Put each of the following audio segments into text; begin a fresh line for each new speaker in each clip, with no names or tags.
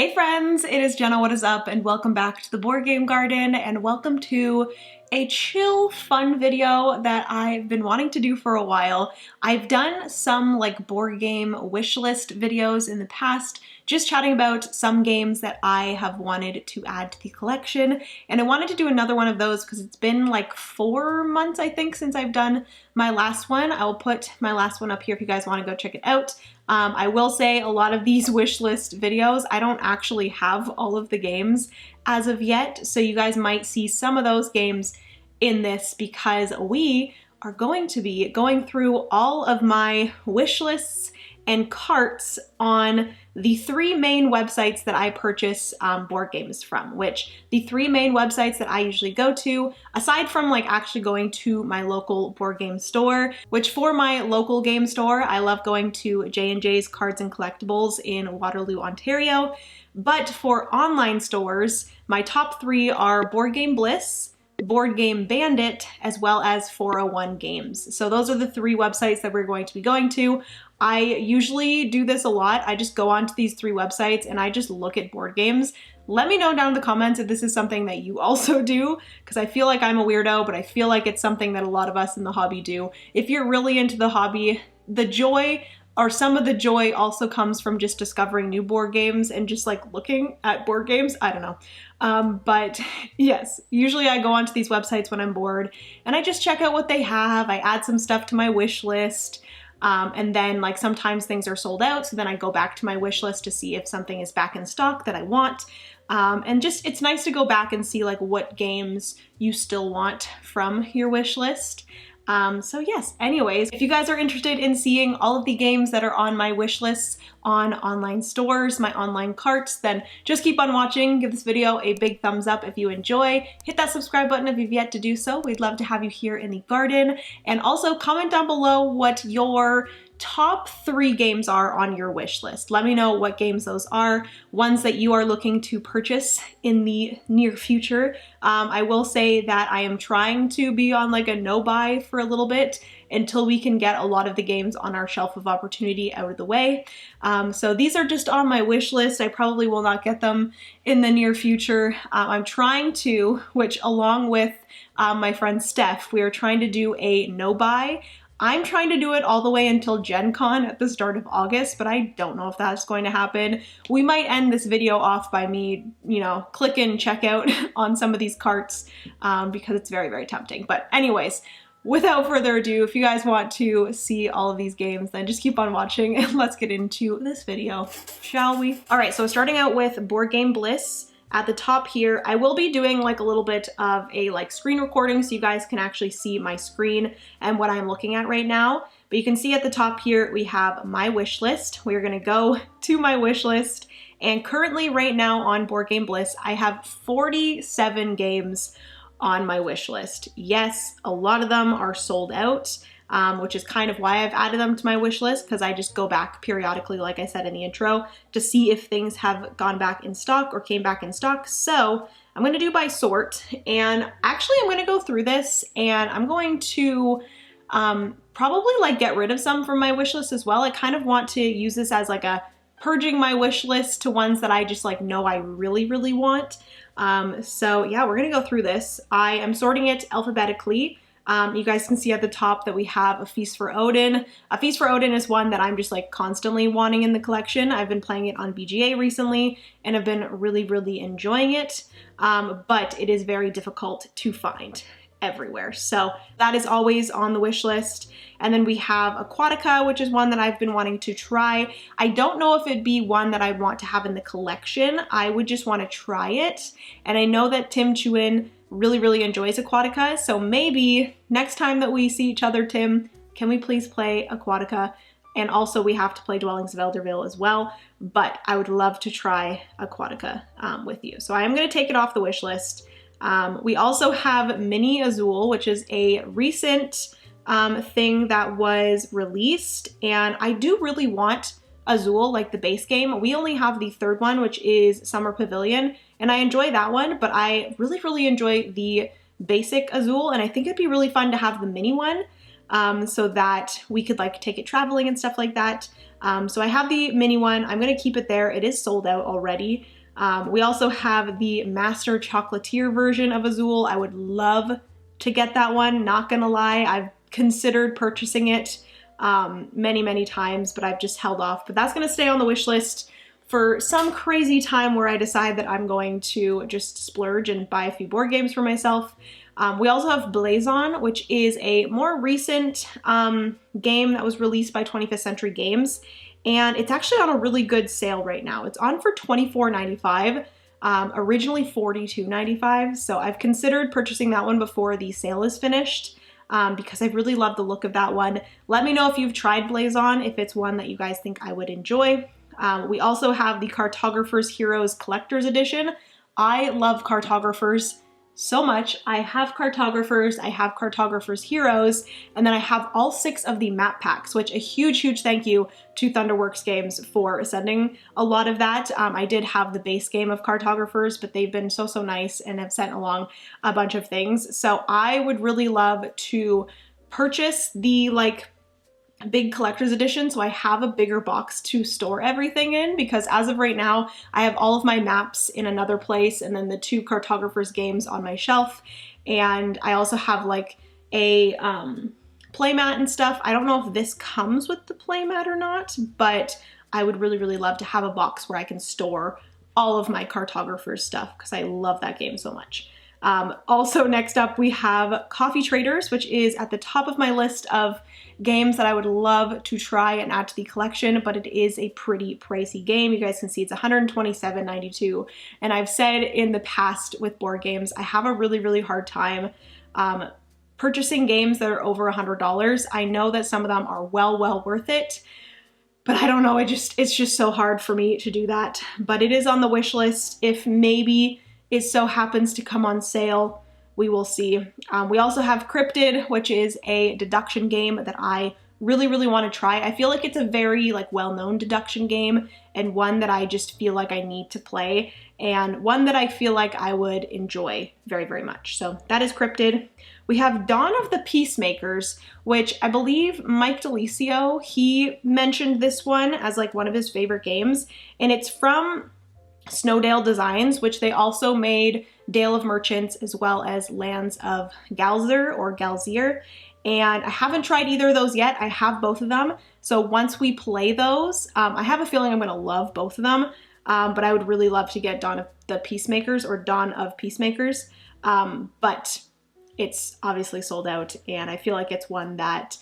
Hey friends, it is Jenna, what is up, and welcome back to the Board Game Garden, and welcome to a chill, fun video that I've been wanting to do for a while. I've done some board game wish list videos in the past, just chatting about some games that I have wanted to add to the collection, and I wanted to do another one of those because it's been like 4 months, I think, since I've done my last one. I will put my last one up here if you guys want to go check it out. I will say a lot of these wish list videos, I don't actually have all of the games as of yet, so you guys might see some of those games in this because we are going to be going through all of my wish lists and carts on the 3 main websites that I purchase board games from, which the 3 main websites that I usually go to, aside from actually going to my local board game store, which for my local game store, I love going to J&J's Cards and Collectibles in Waterloo, Ontario. But for online stores, my top 3 are Board Game Bliss, Board Game Bandit, as well as 401 Games. So those are the 3 websites that we're going to be going to. I usually do this a lot. I just go onto these 3 websites and I just look at board games. Let me know down in the comments if this is something that you also do, because I feel like I'm a weirdo, but I feel like it's something that a lot of us in the hobby do. If you're really into the hobby, the joy or some of the joy also comes from just discovering new board games and just looking at board games. I don't know. But yes, usually I go onto these websites when I'm bored and I just check out what they have. I add some stuff to my wish list. And then sometimes things are sold out. So then I go back to my wish list to see if something is back in stock that I want. And just, it's nice to go back and see what games you still want from your wish list. So yes, anyways, if you guys are interested in seeing all of the games that are on my wish lists on online stores, my online carts, then just keep on watching. Give this video a big thumbs up if you enjoy. Hit that subscribe button if you've yet to do so. We'd love to have you here in the garden. And also comment down below what your top 3 games are on your wish list. Let me know what games those are, ones that you are looking to purchase in the near future. I will say that I am trying to be on a no-buy for a little bit until we can get a lot of the games on our shelf of opportunity out of the way. So these are just on my wish list. I probably will not get them in the near future. I'm trying to, which along with my friend Steph, we are trying to do a no-buy. I'm trying to do it all the way until Gen Con at the start of August, but I don't know if that's going to happen. We might end this video off by me, clicking checkout on some of these carts because it's very, very tempting. But anyways, without further ado, if you guys want to see all of these games, then just keep on watching and let's get into this video, shall we? All right, so starting out with Board Game Bliss. At the top here, I will be doing a little bit of a screen recording so you guys can actually see my screen and what I'm looking at right now. But you can see at the top here, we have my wish list. We're gonna go to my wish list. And currently right now on Board Game Bliss, I have 47 games on my wish list. Yes, a lot of them are sold out. Which is kind of why I've added them to my wish list, because I just go back periodically, like I said in the intro, to see if things have gone back in stock or came back in stock. So I'm going to do by sort, and actually I'm going to go through this and I'm going to probably get rid of some from my wish list as well. I kind of want to use this as a purging my wish list to ones that I just know I really, really want. So yeah, we're going to go through this. I am sorting it alphabetically. You guys can see at the top that we have A Feast for Odin. A Feast for Odin is one that I'm just constantly wanting in the collection. I've been playing it on BGA recently and have been really, really enjoying it. But it is very difficult to find everywhere. So that is always on the wish list. And then we have Aquatica, which is one that I've been wanting to try. I don't know if it'd be one that I want to have in the collection. I would just want to try it. And I know that Tim Chuin really, really enjoys Aquatica, so maybe next time that we see each other, Tim, can we please play Aquatica? And also we have to play Dwellings of Elderville as well, but I would love to try Aquatica with you. So I am going to take it off the wish list. We also have Mini Azul, which is a recent thing that was released, and I do really want Azul, the base game. We only have the 3rd one, which is Summer Pavilion, and I enjoy that one, but I really, really enjoy the basic Azul, and I think it'd be really fun to have the mini one. so that we could like take it traveling and stuff like that. So I have the mini one. I'm gonna keep it there. It is sold out already. We also have the Master Chocolatier version of Azul. I would love to get that one, not gonna lie. I've considered purchasing it many times, but I've just held off. But that's gonna stay on the wish list for some crazy time where I decide that I'm going to just splurge and buy a few board games for myself. We also have Blazon, which is a more recent game that was released by 25th Century Games, and it's actually on a really good sale right now. It's on for $24.95, originally $42.95, so I've considered purchasing that one before the sale is finished because I really love the look of that one. Let me know if you've tried Blazon, if it's one that you guys think I would enjoy. We also have the Cartographer's Heroes Collector's Edition. I love cartographers so much. I have cartographers, I have Cartographer's Heroes, and then I have all 6 of the map packs, which a huge thank you to Thunderworks Games for sending a lot of that. I did have the base game of Cartographers, but they've been so nice and have sent along a bunch of things. So I would really love to purchase the like big collector's edition, so I have a bigger box to store everything in, because as of right now I have all of my maps in another place and then the 2 cartographers games on my shelf, and I also have like a playmat and stuff. I don't know if this comes with the playmat or not, but I would really love to have a box where I can store all of my cartographers stuff because I love that game so much. Also next up we have Coffee Traders, which is at the top of my list of games that I would love to try and add to the collection, but it is a pretty pricey game. You guys can see it's $127.92, and I've said in the past with board games, I have a really hard time purchasing games that are over $100. I know that some of them are well worth it, but I don't know, it's just so hard for me to do that. But it is on the wish list. If maybe it so happens to come on sale, we will see. We also have Cryptid, which is a deduction game that I really want to try. I feel like it's a very like well-known deduction game, and one that I just feel like I need to play, and one that I feel like I would enjoy very much. So that is Cryptid. We have Dawn of the Peacemakers, which I believe Mike DeLisio, he mentioned this one as like one of his favorite games, and it's from Snowdale Designs, which they also made Dale of Merchants as well as Lands of Galzer or Galzier. And I haven't tried either of those yet. I have both of them. So once we play those, I have a feeling I'm going to love both of them. But I would really love to get Dawn of the Peacemakers or Dawn of Peacemakers. But it's obviously sold out, and I feel like it's one that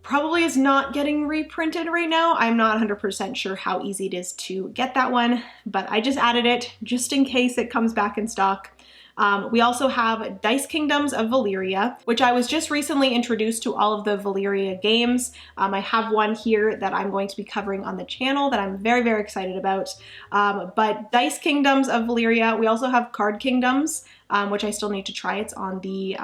probably is not getting reprinted right now. I'm not 100% sure how easy it is to get that one, but I just added it just in case it comes back in stock. We also have Dice Kingdoms of Valeria, which I was just recently introduced to all of the Valeria games. I have one here that I'm going to be covering on the channel that I'm very excited about. But Dice Kingdoms of Valeria, we also have Card Kingdoms, which I still need to try. It's on the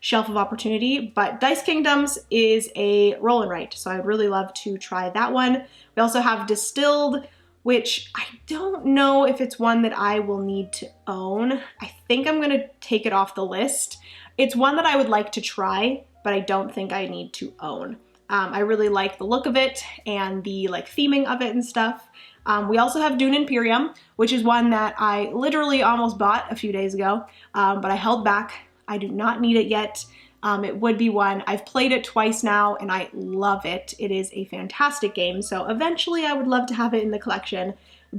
Shelf of Opportunity, but Dice Kingdoms is a roll and write, so I would really love to try that one. We also have Distilled, which I don't know if it's one that I will need to own. I think I'm gonna take it off the list. It's one that I would like to try, but I don't think I need to own. I really like the look of it and the like theming of it and stuff. We also have Dune Imperium, which is one that I literally almost bought a few days ago, but I held back. I do not need it yet. It would be one. I've played it twice now and I love it. It is a fantastic game. So eventually I would love to have it in the collection,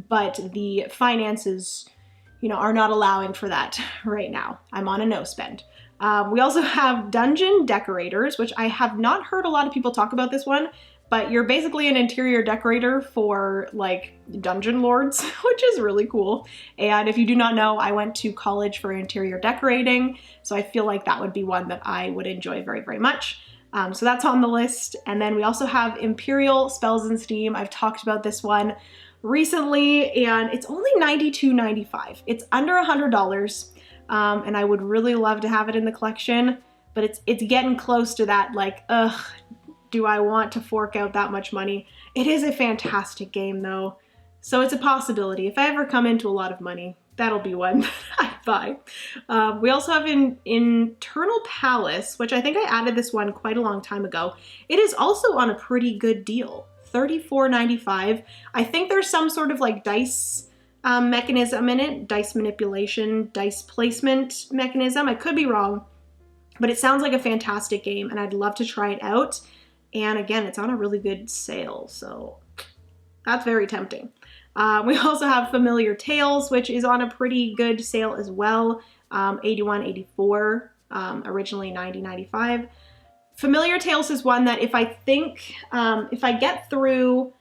but the finances, you know, are not allowing for that right now. I'm on a no spend. We also have Dungeon Decorators, which I have not heard a lot of people talk about this one, but you're basically an interior decorator for like dungeon lords, which is really cool. And if you do not know, I went to college for interior decorating, so I feel like that would be one that I would enjoy very much. So that's on the list. And then we also have Imperial Spells and Steam. I've talked about this one recently, and it's only $92.95. It's under $100, and I would really love to have it in the collection, but it's getting close to that, like, do I want to fork out that much money? It is a fantastic game though. So it's a possibility. If I ever come into a lot of money, that'll be one that I buy. We also have an Internal Palace, which I think I added this one quite a long time ago. It is also on a pretty good deal, $34.95. I think there's some sort of like dice mechanism in it, dice manipulation, dice placement mechanism. I could be wrong, but it sounds like a fantastic game and I'd love to try it out. And again, it's on a really good sale, so that's very tempting. We also have Familiar Tales, which is on a pretty good sale as well, $81.84, originally $90.95. Familiar Tales is one that if I get through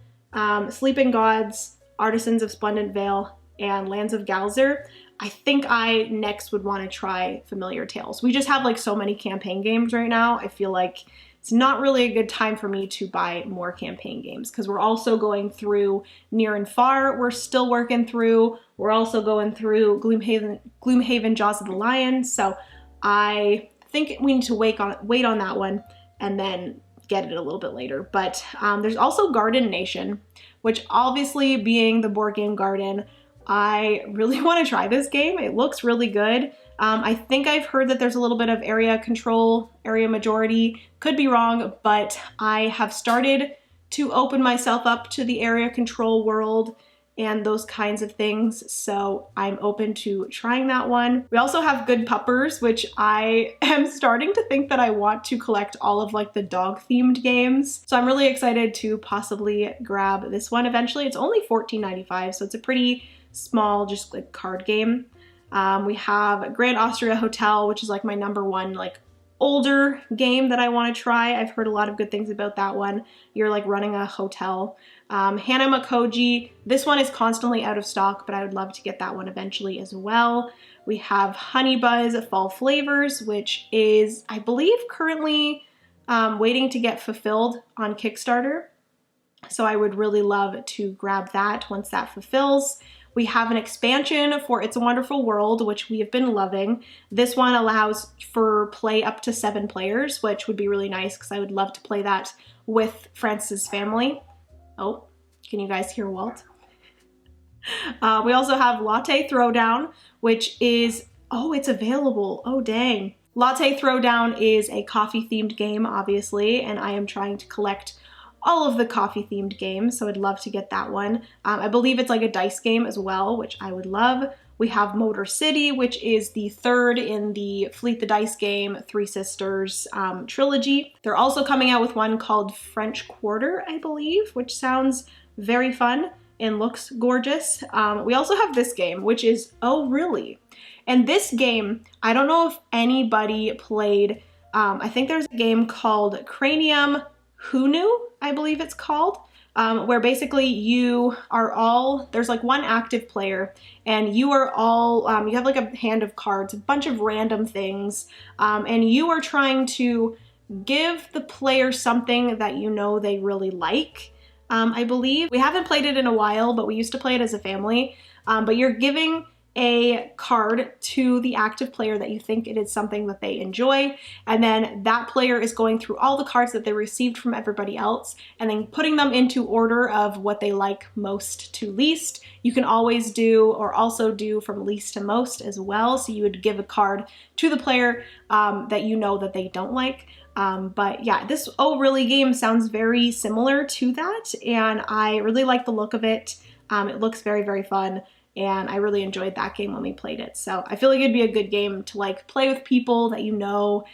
Sleeping Gods, Artisans of Splendid Vale, and Lands of Galzer, I think I next would want to try Familiar Tales. We just have like so many campaign games right now. I feel like it's not really a good time for me to buy more campaign games because we're also going through Near and Far. We're still working through. We're also going through Gloomhaven Jaws of the Lion. So I think we need to wait on that one and then get it a little bit later. But there's also Garden Nation, which obviously being the board game garden, I really want to try this game. It looks really good. I think I've heard that there's a little bit of area control, area majority. Could be wrong, but I have started to open myself up to the area control world and those kinds of things. So I'm open to trying that one. We also have Good Puppers, which I am starting to think that I want to collect all of like the dog themed games. So I'm really excited to possibly grab this one eventually. It's only $14.95, so it's a pretty small, just like card game. We have Grand Austria Hotel, which is like my number one like older game that I want to try. I've heard a lot of good things about that one. You're like running a hotel. Hana Makoji, this one is constantly out of stock, but I would love to get that one eventually as well. We have Honey Buzz Fall Flavors, which is, I believe, currently waiting to get fulfilled on Kickstarter. So I would really love to grab that once that fulfills. We have an expansion for It's a Wonderful World, which we have been loving. This one allows for play up to 7 players, which would be really nice because I would love to play that with Francis' family. Oh, can you guys hear Walt? We also have Latte Throwdown, which is, oh, it's available. Oh, dang. Latte Throwdown is a coffee themed game, obviously, and I am trying to collect all of the coffee themed games, so I'd love to get that one. I believe it's like a dice game as well, which I would love. We have Motor City, which is the third in the Fleet the Dice game, Three Sisters trilogy. They're also coming out with one called French Quarter, I believe, which sounds very fun and looks gorgeous. We also have this game, which is Oh Really? And this game, I don't know if anybody played, I think there's a game called Cranium Hunu, I believe it's called, where basically you are all, there's like one active player and you are all, you have like a hand of cards, a bunch of random things, and you are trying to give the player something that you know they really like. I believe. We haven't played it in a while, but we used to play it as a family, but you're giving a card to the active player that you think it is something that they enjoy, and then that player is going through all the cards that they received from everybody else and then putting them into order of what they like most to least. You can always do or also do from least to most as well, so you would give a card to the player that you know that they don't like. But yeah, this Oh Really game sounds very similar to that, and I really like the look of it. It looks very, very fun. And I really enjoyed that game when we played it. So I feel like it'd be a good game to like play with people that you know,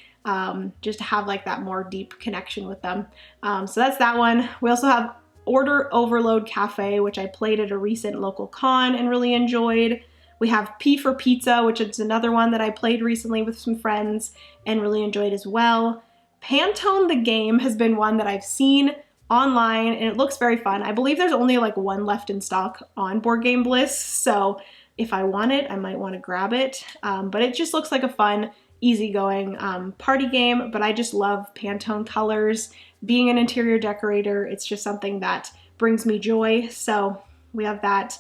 just to have like that more deep connection with them. So that's that one. We also have Order Overload Cafe, which I played at a recent local con and really enjoyed. We have P for Pizza, which is another one that I played recently with some friends and really enjoyed as well. Pantone the Game has been one that I've seen online and it looks very fun. I believe there's only like one left in stock on Board Game Bliss, so if I want it, I might want to grab it. But it just looks like a fun, easygoing party game, but I just love Pantone colors. Being an interior decorator, it's just something that brings me joy, so we have that.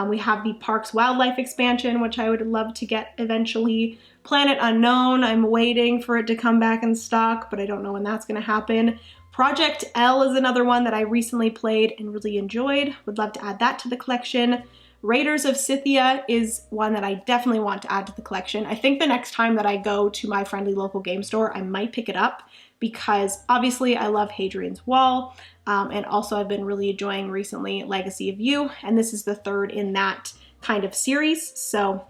We have the Parks Wildlife expansion, which I would love to get eventually. Planet Unknown, I'm waiting for it to come back in stock, but I don't know when that's going to happen. Project L is another one that I recently played and really enjoyed. Would love to add that to the collection. Raiders of Scythia is one that I definitely want to add to the collection. I think the next time that I go to my friendly local game store, I might pick it up because obviously I love Hadrian's Wall, and also I've been really enjoying recently Legacy of You, and this is the third in that kind of series, so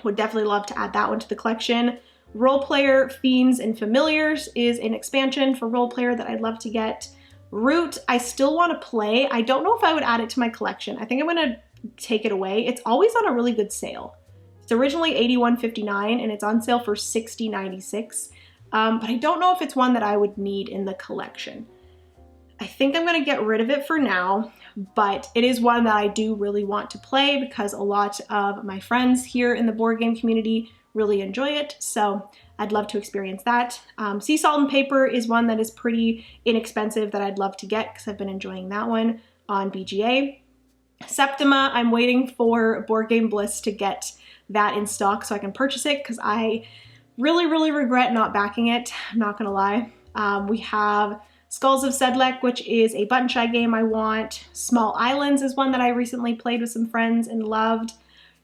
would definitely love to add that one to the collection. Role Player, Fiends, and Familiars is an expansion for Role Player that I'd love to get. Root, I still want to play. I don't know if I would add it to my collection. I think I'm going to take it away. It's always on a really good sale. It's originally $81.59 and it's on sale for $60.96. But I don't know if it's one that I would need in the collection. I think I'm going to get rid of it for now, but it is one that I do really want to play because a lot of my friends here in the board game community really enjoy it, so I'd love to experience that. Sea Salt and Paper is one that is pretty inexpensive that I'd love to get because I've been enjoying that one on BGA. Septima, I'm waiting for Board Game Bliss to get that in stock so I can purchase it because I really regret not backing it, I'm not gonna lie. We have Skulls of Sedlec, which is a button shy game I want. Small Islands is one that I recently played with some friends and loved.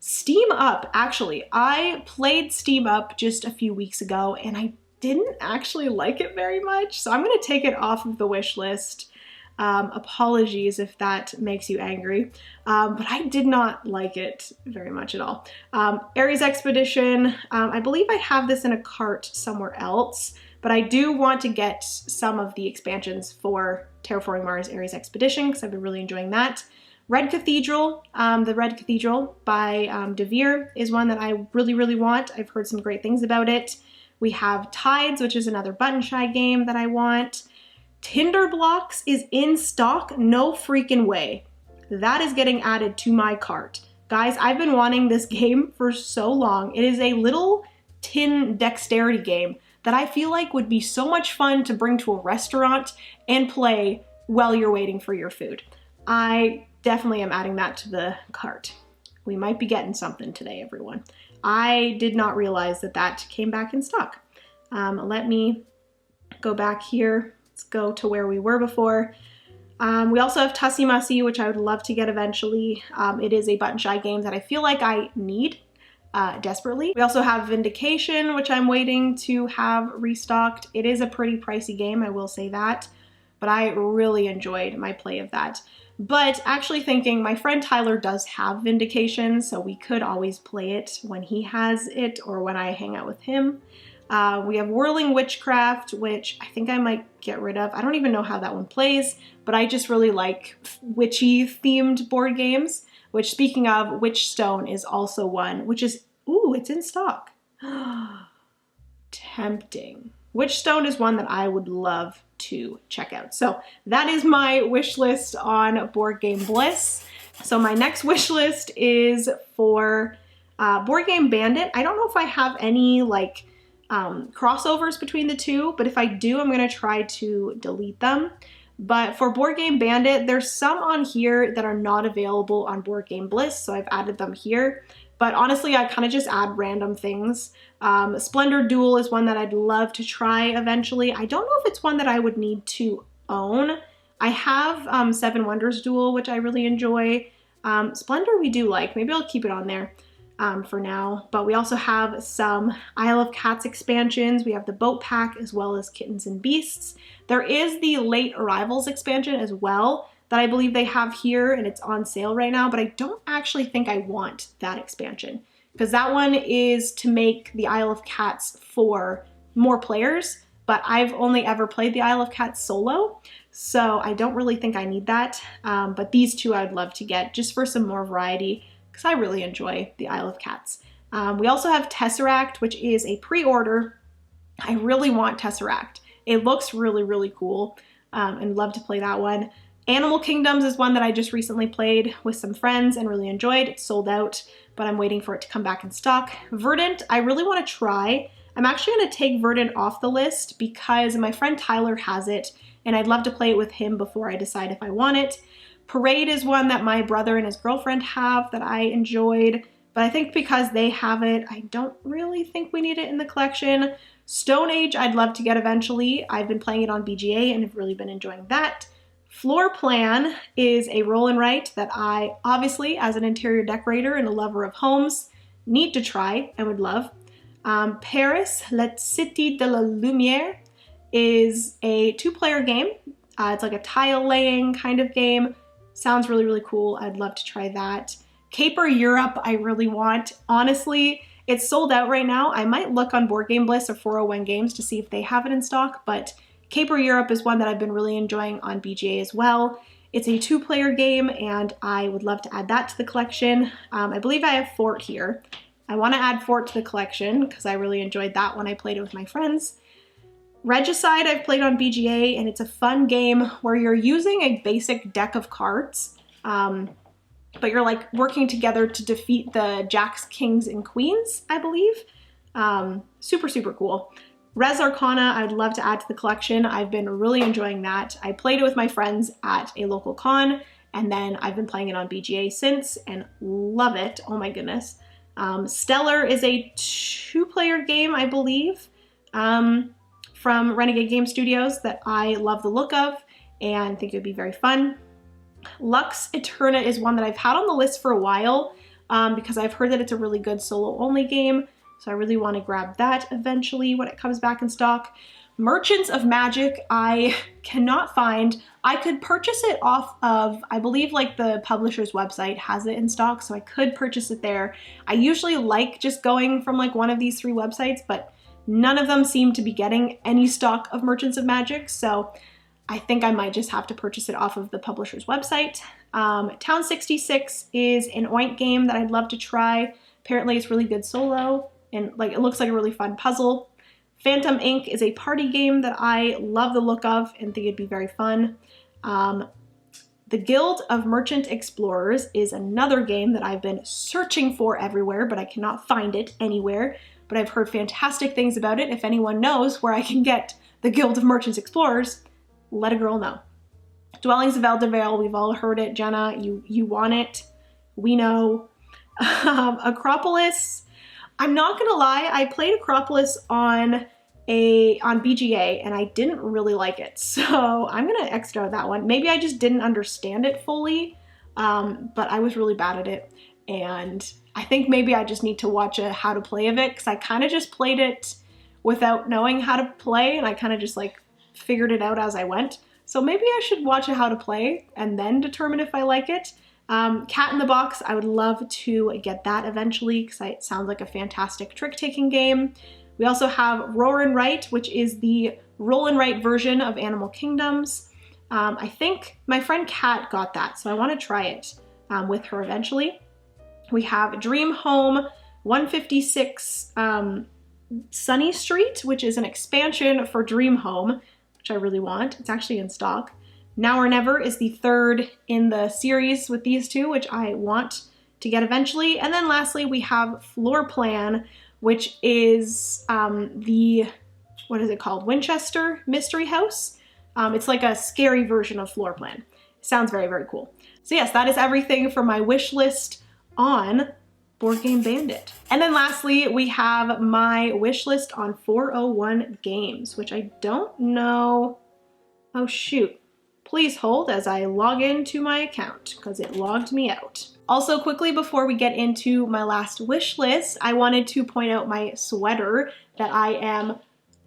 Steam Up, actually, I played Steam Up just a few weeks ago and I didn't actually like it very much, so I'm gonna take it off of the wish list. Apologies if that makes you angry, but I did not like it very much at all. Ares Expedition, I believe I have this in a cart somewhere else, but I do want to get some of the expansions for Terraforming Mars Ares Expedition because I've been really enjoying that. Red Cathedral, the Red Cathedral by DeVere is one that I really want. I've heard some great things about it. We have Tides, which is another button shy game that I want. Tinder Blocks is in stock, no freaking way. That is getting added to my cart. Guys, I've been wanting this game for so long. It is a little tin dexterity game that I feel like would be so much fun to bring to a restaurant and play while you're waiting for your food. I definitely am adding that to the cart. We might be getting something today, everyone. I did not realize that that came back in stock. Let me go back here. Let's go to where we were before. We also have Tussie Mussy, which I would love to get eventually. It is a button shy game that I feel like I need desperately. We also have Vindication, which I'm waiting to have restocked. It is a pretty pricey game, I will say that, but I really enjoyed my play of that. But actually thinking, my friend Tyler does have Vindication, so we could always play it when he has it or when I hang out with him. We have Whirling Witchcraft, which I think I might get rid of. I don't even know how that one plays, but I just really like witchy themed board games, which, speaking of, Witchstone is also one, which is, ooh, it's in stock. Tempting. Witchstone is one that I would love to check out. So that is my wish list on Board Game Bliss. So my next wish list is for Board Game Bandit. I don't know if I have any like crossovers between the two, but if I do, I'm going to try to delete them. But for Board Game Bandit, there's some on here that are not available on Board Game Bliss, so I've added them here. But honestly, I kind of just add random things. Splendor Duel is one that I'd love to try eventually. I don't know if it's one that I would need to own. I have Seven Wonders Duel, which I really enjoy. Splendor we do like. Maybe I'll keep it on there for now. But we also have some Isle of Cats expansions. We have the Boat Pack as well as Kittens and Beasts. There is the Late Arrivals expansion as well that I believe they have here, and it's on sale right now, but I don't actually think I want that expansion because that one is to make the Isle of Cats for more players, but I've only ever played the Isle of Cats solo, so I don't really think I need that. But these two I'd love to get just for some more variety because I really enjoy the Isle of Cats. We also have Tesseract, which is a pre-order. I really want Tesseract. It looks really cool, and love to play that one. Animal Kingdoms is one that I just recently played with some friends and really enjoyed. It's sold out, but I'm waiting for it to come back in stock. Verdant, I really want to try. I'm actually going to take Verdant off the list because my friend Tyler has it, and I'd love to play it with him before I decide if I want it. Parade is one that my brother and his girlfriend have that I enjoyed, but I think because they have it, I don't really think we need it in the collection. Stone Age I'd love to get eventually. I've been playing it on BGA and have really been enjoying that. Floor Plan is a roll and write that I, obviously, as an interior decorator and a lover of homes, need to try and would love. Paris, La Cité de la Lumière is a 2-player game. It's like a tile laying kind of game. Sounds really, really cool. I'd love to try that. Caper Europe, I really want. Honestly, it's sold out right now. I might look on Board Game Bliss or 401 Games to see if they have it in stock, but Caper Europe is one that I've been really enjoying on BGA as well. It's a 2-player game, and I would love to add that to the collection. I believe I have Fort here. I want to add Fort to the collection because I really enjoyed that when I played it with my friends. Regicide I've played on BGA, and it's a fun game where you're using a basic deck of cards, but you're like working together to defeat the jacks, kings, and queens, I believe. Super, super cool. Res Arcana I'd love to add to the collection. I've been really enjoying that. I played it with my friends at a local con, and then I've been playing it on BGA since and love it. Oh my goodness. Stellar is a 2-player game, I believe, from Renegade Game Studios that I love the look of and think it would be very fun. Lux Eterna is one that I've had on the list for a while because I've heard that it's a really good solo-only game, so I really want to grab that eventually when it comes back in stock. Merchants of Magic, I cannot find. I could purchase it off of, I believe like the publisher's website has it in stock, so I could purchase it there. I usually like just going from like one of these 3 websites, but none of them seem to be getting any stock of Merchants of Magic, so I think I might just have to purchase it off of the publisher's website. Town 66 is an Oink game that I'd love to try. Apparently it's really good solo, and like it looks like a really fun puzzle. Phantom Inc. is a party game that I love the look of and think it'd be very fun. The Guild of Merchant Explorers is another game that I've been searching for everywhere, but I cannot find it anywhere. But I've heard fantastic things about it. If anyone knows where I can get the Guild of Merchant Explorers, let a girl know. Dwellings of Eldervale, we've all heard it. Jenna, you want it. We know. Acropolis, I'm not gonna lie, I played Acropolis on BGA and I didn't really like it, so I'm gonna X out that one. Maybe I just didn't understand it fully, but I was really bad at it, and I think maybe I just need to watch a how to play of it, because I kind of just played it without knowing how to play, and I kind of just like figured it out as I went. So maybe I should watch a how to play and then determine if I like it. Cat in the Box, I would love to get that eventually because it sounds like a fantastic trick-taking game. We also have Roar and Write, which is the roll and write version of Animal Kingdoms. I think my friend Kat got that, so I want to try it with her eventually. We have Dream Home 156 Sunny Street, which is an expansion for Dream Home, which I really want. It's actually in stock. Now or Never is the 3rd in the series with these 2, which I want to get eventually. And then lastly, we have Floor Plan, which is what is it called? Winchester Mystery House. It's like a scary version of Floor Plan. Sounds very, very cool. So yes, that is everything for my wish list on Board Game Bandit. And then lastly, we have my wish list on 401 Games, which I don't know. Oh shoot. Please hold as I log into my account because it logged me out. Also, quickly before we get into my last wish list, I wanted to point out my sweater that I am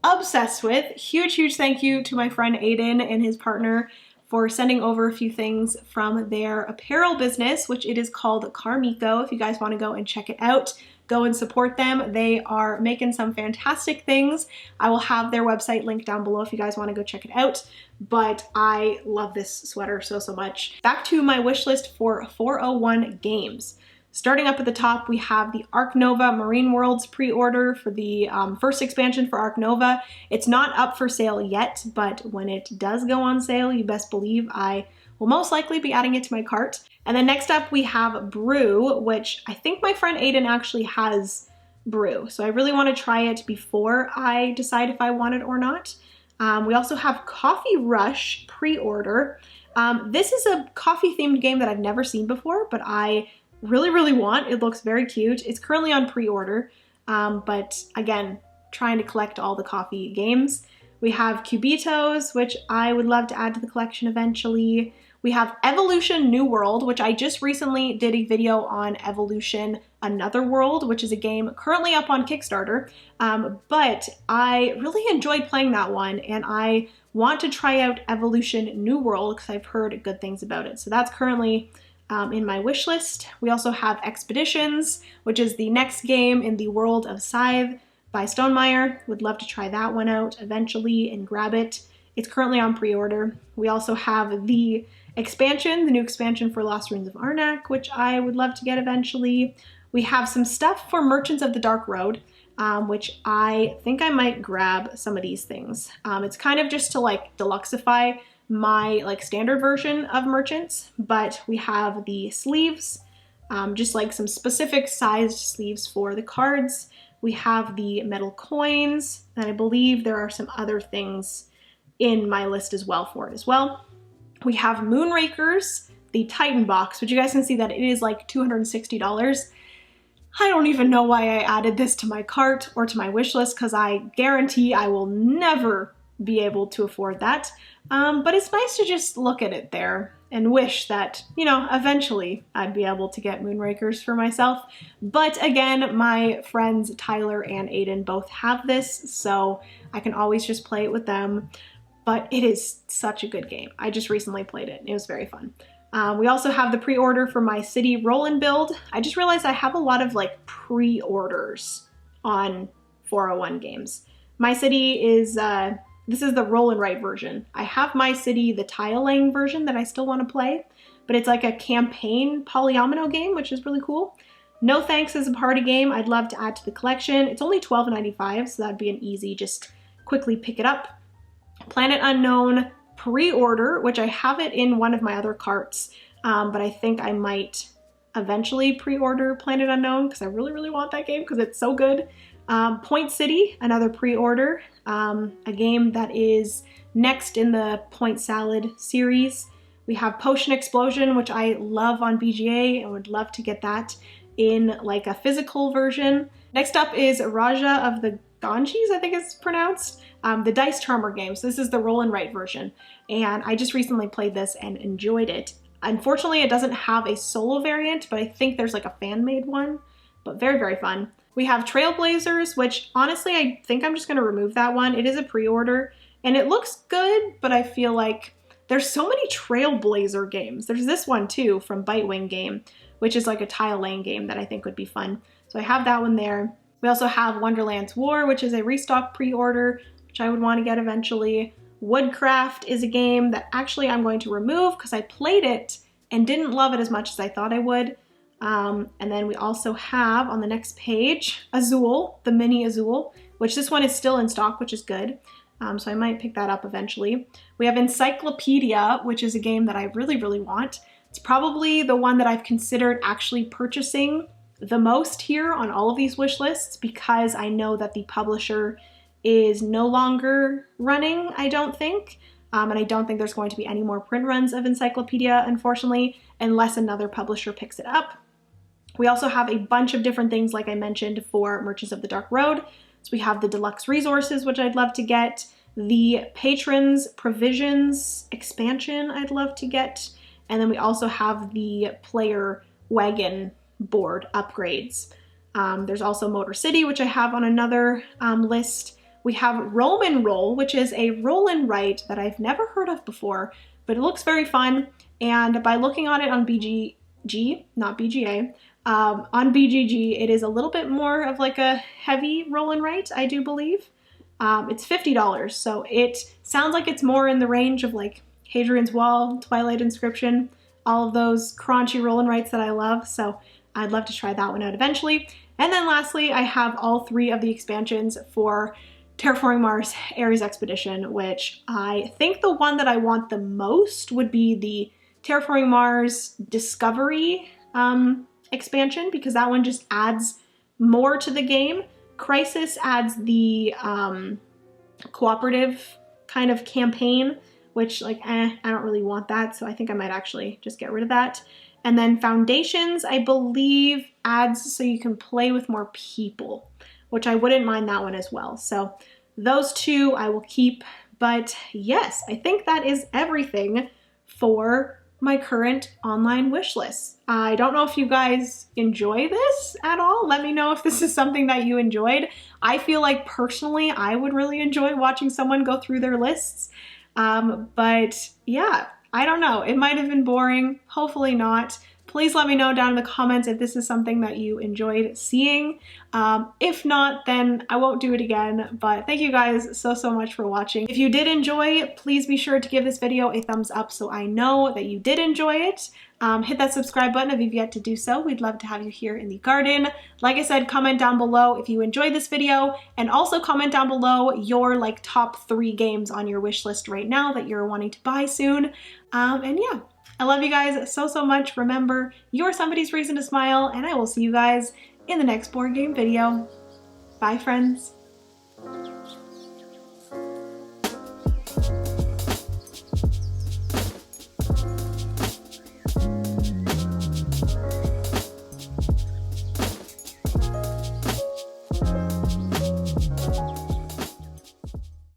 obsessed with. Huge, huge thank you to my friend Aiden and his partner for sending over a few things from their apparel business, which it is called Carmico. If you guys want to go and check it out, go and support them. They are making some fantastic things. I will have their website linked down below if you guys want to go check it out. But I love this sweater so, so much. Back to my wish list for 401 Games. Starting up at the top, we have the Ark Nova Marine Worlds pre-order for the first expansion for Ark Nova. It's not up for sale yet, but when it does go on sale, you best believe I will most likely be adding it to my cart. And then next up, we have Brew, which I think my friend Aiden actually has Brew. So I really want to try it before I decide if I want it or not. We also have Coffee Rush pre-order. This is a coffee-themed game that I've never seen before, but I really, really want. It looks very cute. It's currently on pre-order, but again, trying to collect all the coffee games. We have Cubitos, which I would love to add to the collection eventually. We have Evolution New World, which I just recently did a video on Evolution Another World, which is a game currently up on Kickstarter. But I really enjoyed playing that one, and I want to try out Evolution New World because I've heard good things about it. So that's currently in my wish list. We also have Expeditions, which is the next game in the world of Scythe by Stonemaier. Would love to try that one out eventually and grab it. It's currently on pre-order. We also have the expansion, the new expansion for Lost Ruins of Arnak, which I would love to get eventually. We have some stuff for Merchants of the Dark Road, which I think I might grab some of these things. It's kind of just to like deluxify my like standard version of Merchants, but we have the sleeves, just like some specific sized sleeves for the cards. We have the metal coins, and I believe there are some other things in my list as well for it as well. We have Moonrakers, the Titan box, which you guys can see that it is like $260. I don't even know why I added this to my cart or to my wish list because I guarantee I will never be able to afford that. But it's nice to just look at it there and wish that, you know, eventually I'd be able to get Moonrakers for myself. But again, my friends Tyler and Aiden both have this, so I can always just play it with them. But it is such a good game. I just recently played it. It was very fun. We also have the pre-order for my city roll and build. I just realized I have a lot of like pre-orders on 401 games. My city is, this is the roll and write version. I have my city, the tile laying version that I still want to play, but it's like a campaign polyomino game, which is really cool. No Thanks is a party game I'd love to add to the collection. It's only $12.95, so that'd be an easy, just quickly pick it up. Planet Unknown pre-order, which I have it in one of my other carts, but I think I might eventually pre-order Planet Unknown because I really, really want that game because it's so good. Point City, another pre-order, a game that is next in the Point Salad series. We have Potion Explosion, which I love on BGA and would love to get that in like a physical version. Next up is Raja of the Ganges, I think it's pronounced. The Dice Charmer games. This is the roll and write version, and I just recently played this and enjoyed it. Unfortunately, it doesn't have a solo variant, but I think there's like a fan-made one, but very, very fun. We have Trailblazers, which honestly, I think I'm just gonna remove that one. It is a pre-order, and it looks good, but I feel like there's so many Trailblazer games. There's this one too from Bitewing Game, which is like a tile laying game that I think would be fun. So I have that one there. We also have Wonderland's War, which is a restock pre-order, which I would want to get eventually. Woodcraft is a game that actually I'm going to remove because I played it and didn't love it as much as I thought I would. And then we also have on the next page, Azul, the mini Azul, which this one is still in stock, which is good. So I might pick that up eventually. We have Encyclopedia, which is a game that I really, really want. It's probably the one that I've considered actually purchasing the most here on all of these wish lists because I know that the publisher is no longer running, I don't think. And I don't think there's going to be any more print runs of Encyclopedia, unfortunately, unless another publisher picks it up. We also have a bunch of different things, like I mentioned, for Merchants of the Dark Road. So we have the deluxe resources, which I'd love to get. The Patrons Provisions expansion I'd love to get. And then we also have the player wagon board upgrades. There's also Motor City, which I have on another list. We have Roman Roll, which is a roll and write that I've never heard of before, but it looks very fun. And by looking on it on BGG, not BGA, on BGG, it is a little bit more of like a heavy roll and write, I do believe. It's $50, so it sounds like it's more in the range of like Hadrian's Wall, Twilight Inscription, all of those crunchy roll and writes that I love, so I'd love to try that one out eventually. And then lastly, I have all three of the expansions for Terraforming Mars Ares Expedition, which I think the one that I want the most would be the Terraforming Mars Discovery expansion, because that one just adds more to the game. Crisis adds the cooperative kind of campaign, which like, I don't really want that. So I think I might actually just get rid of that. And then foundations, I believe adds so you can play with more people, which I wouldn't mind that one as well. So those two I will keep. But yes, I think that is everything for my current online wish list. I don't know if you guys enjoy this at all. Let me know if this is something that you enjoyed. I feel like personally, I would really enjoy watching someone go through their lists. But yeah, I don't know. It might have been boring. Hopefully not. Please let me know down in the comments if this is something that you enjoyed seeing. If not, then I won't do it again. But thank you guys so much for watching. If you did enjoy, please be sure to give this video a thumbs up so I know that you did enjoy it. Hit that subscribe button if you've yet to do so. We'd love to have you here in the garden. Like I said, comment down below if you enjoyed this video, and also comment down below your like top 3 games on your wish list right now that you're wanting to buy soon. And yeah. I love you guys so much. Remember, you're somebody's reason to smile, and I will see you guys in the next board game video. Bye, friends.